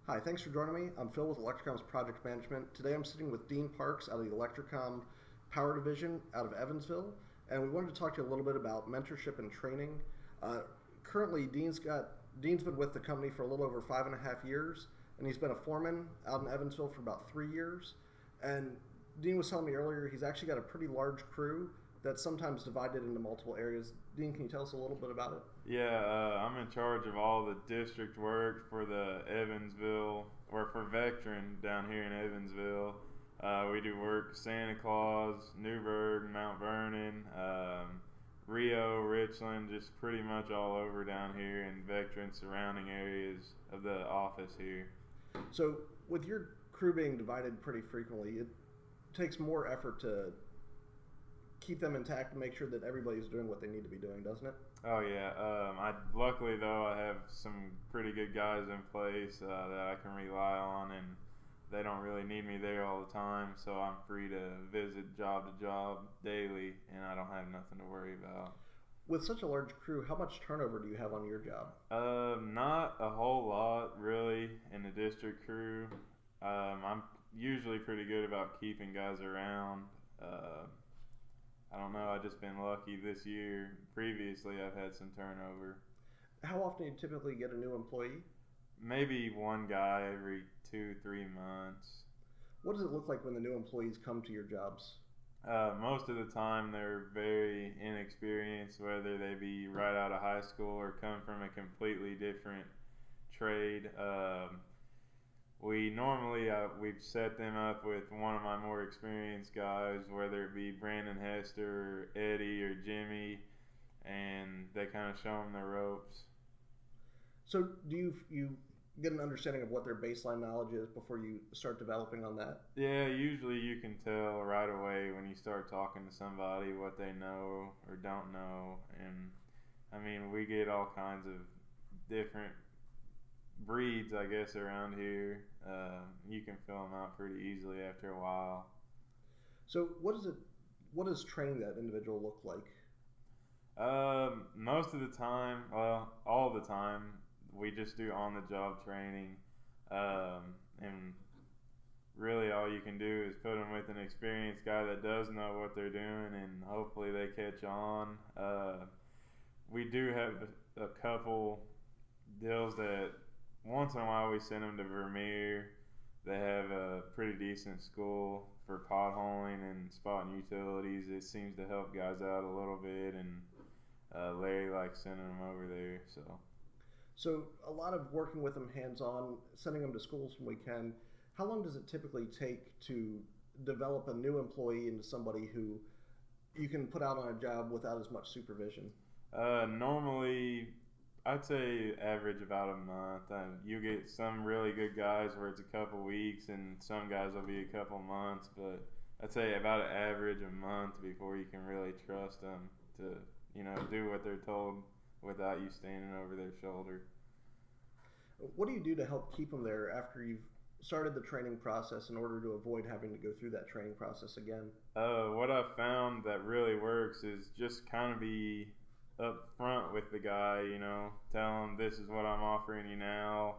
Hi, thanks for joining me. I'm Phil with Electricom's Project Management. Today I'm sitting with Dean Parks out of the Electricom Power Division out of Evansville, and we wanted to talk to you a little bit about mentorship and training. Currently, Dean's been with the company for a little over 5.5 years, and he's been a foreman out in Evansville for about 3 years. And Dean was telling me earlier he's actually got a pretty large crew that's sometimes divided into multiple areas. Dean, can you tell us a little bit about it? Yeah, I'm in charge of all the district work for the Evansville, or for Vectren down here in Evansville. We do work Santa Claus, Newburgh, Mount Vernon, Rio, Richland, just pretty much all over down here in Vectren surrounding areas of the office here. So, with your crew being divided pretty frequently, it takes more effort to keep them intact and make sure that everybody's doing what they need to be doing, doesn't it? Oh yeah. Luckily though, I have some pretty good guys in place that I can rely on, and they don't really need me there all the time, so I'm free to visit job to job daily, and I don't have nothing to worry about. With such a large crew, how much turnover do you have on your job? Not a whole lot really in the district crew. I'm usually pretty good about keeping guys around. I don't know, I've just been lucky this year. Previously, I've had some turnover. How often do you typically get a new employee? Maybe one guy every 2-3 months. What does it look like when the new employees come to your jobs? Most of the time, they're very inexperienced, whether they be right out of high school or come from a completely different trade. We've set them up with one of my more experienced guys, whether it be Brandon Hester, Eddie, or Jimmy, and they kind of show them the ropes. So do you get an understanding of what their baseline knowledge is before you start developing on that? Yeah, usually you can tell right away when you start talking to somebody what they know or don't know. And I mean, we get all kinds of different breeds, I guess, around here. You can fill them out pretty easily after a while. So what does training that individual look like? Most of the time, well, all the time, we just do on-the-job training, and really all you can do is put them with an experienced guy that does know what they're doing, and hopefully they catch on. We do have a couple deals that once in a while we send them to Vermeer. They have a pretty decent school for potholing and spotting utilities. It seems to help guys out a little bit, and Larry likes sending them over there. So a lot of working with them hands-on, sending them to schools when we can. How long does it typically take to develop a new employee into somebody who you can put out on a job without as much supervision? Normally, I'd say average about a month. You get some really good guys where it's a couple weeks, and some guys will be a couple months, but I'd say about an average a month before you can really trust them to, do what they're told without you standing over their shoulder. What do you do to help keep them there after you've started the training process in order to avoid having to go through that training process again? What I've found that really works is just kind of be up front with the guy, tell him this is what I'm offering you now.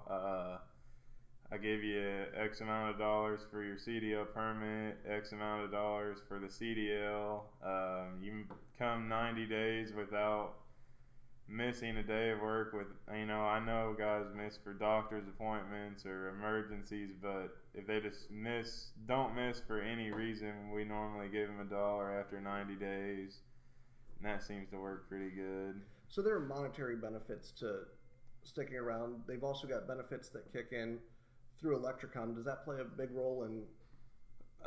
I give you X amount of dollars for your CDL permit, X amount of dollars for the CDL. You come 90 days without missing a day of work I know guys miss for doctor's appointments or emergencies, but if they just don't miss for any reason, we normally give them $1 after 90 days. And that seems to work pretty good. So there are monetary benefits to sticking around. They've also got benefits that kick in through Electricom. Does that play a big role in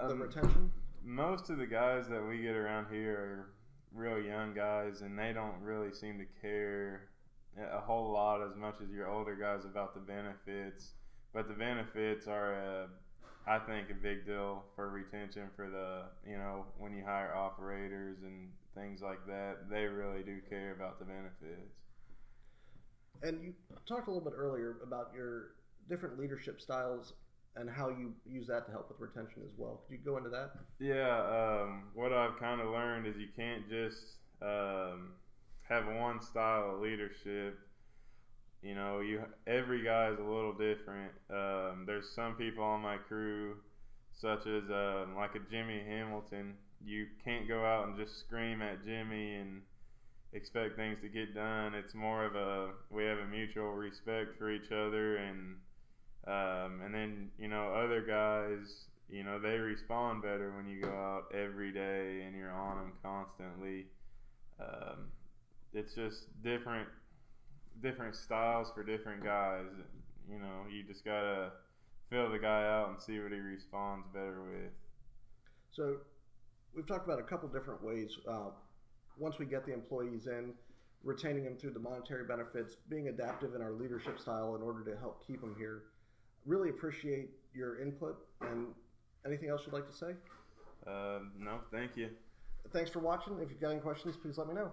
the retention? Most of the guys that we get around here are real young guys, and they don't really seem to care a whole lot as much as your older guys about the benefits. But the benefits are, I think, a big deal for retention for when you hire operators and things like that. They really do care about the benefits. And you talked a little bit earlier about your different leadership styles and how you use that to help with retention as well. Could you go into that? Yeah, what I've kind of learned is you can't just have one style of leadership. you know, every guy is a little different. There's some people on my crew, such as like a Jimmy Hamilton. You can't go out and just scream at Jimmy and expect things to get done. It's more of we have a mutual respect for each other, and then, you know, other guys, you know, they respond better when you go out every day and you're on them constantly. It's just different styles for different guys. You know, you just gotta fill the guy out and see what he responds better with. So we've talked about a couple different ways. Once we get the employees in, retaining them through the monetary benefits, being adaptive in our leadership style in order to help keep them here. Really appreciate your input. And anything else you'd like to say? No, thank you. Thanks for watching. If you've got any questions, please let me know.